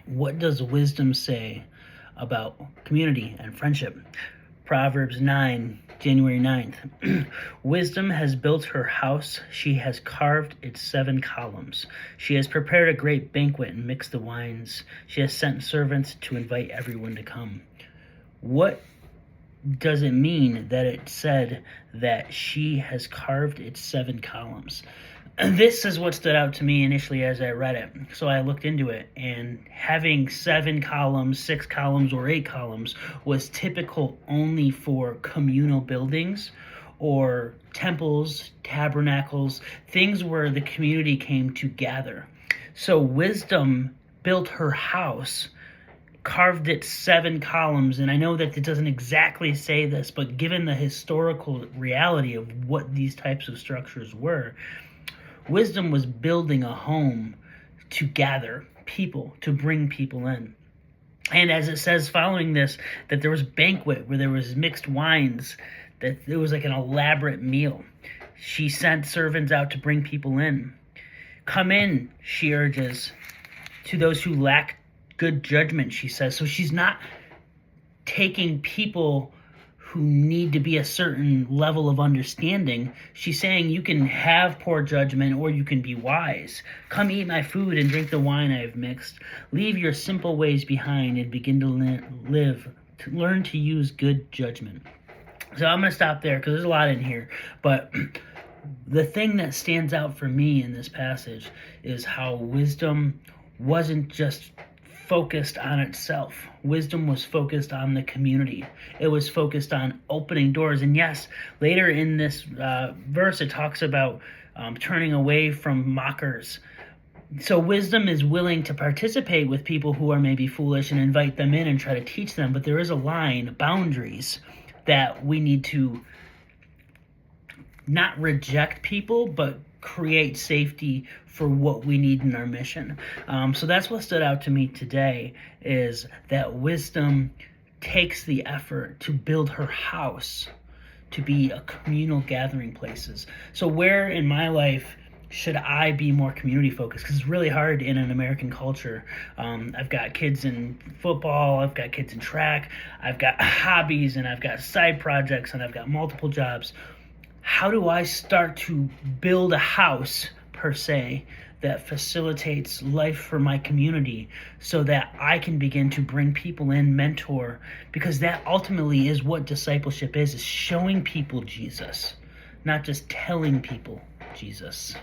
What does wisdom say about community and friendship? Proverbs 9, January 9th. Wisdom has built her house. She has carved its 7 columns. She has prepared a great banquet and mixed the wines. She has sent servants to invite everyone to come. What does it mean that it said that she has carved its 7 columns? This is what stood out to me initially as I read it. So I looked into it, and having 7 columns, 6 columns, or 8 columns was typical only for communal buildings or temples, tabernacles, things where the community came to gather. So wisdom built her house, carved its 7 columns, and I know that it doesn't exactly say this, but given the historical reality of what these types of structures were, wisdom was building a home to gather people, to bring people in. And as it says following this, that there was banquet where there was mixed wines, that it was like an elaborate meal. She sent servants out to bring people in. Come in, she urges, to those who lack good judgment, she says. So she's not taking people who need to be a certain level of understanding. She's saying you can have poor judgment or you can be wise. Come eat my food and drink the wine I have mixed. Leave your simple ways behind and begin to learn to use good judgment. So I'm going to stop there because there's a lot in here. But the thing that stands out for me in this passage is how wisdom wasn't just focused on itself. Wisdom was focused on the community. It was focused on opening doors. And yes, later in this verse, it talks about turning away from mockers. So wisdom is willing to participate with people who are maybe foolish and invite them in and try to teach them. But there is a line, boundaries, that we need to not reject people, but create safety for what we need in our mission. So that's what stood out to me today, is that wisdom takes the effort to build her house to be a communal gathering places. So where in my life should I be more community focused? Because it's really hard in an American culture. I've got kids in football, I've got kids in track, I've got hobbies, and I've got side projects, and I've got multiple jobs. How do I start to build a house, per se, that facilitates life for my community so that I can begin to bring people in, mentor? Because that ultimately is what discipleship is showing people Jesus, not just telling people Jesus.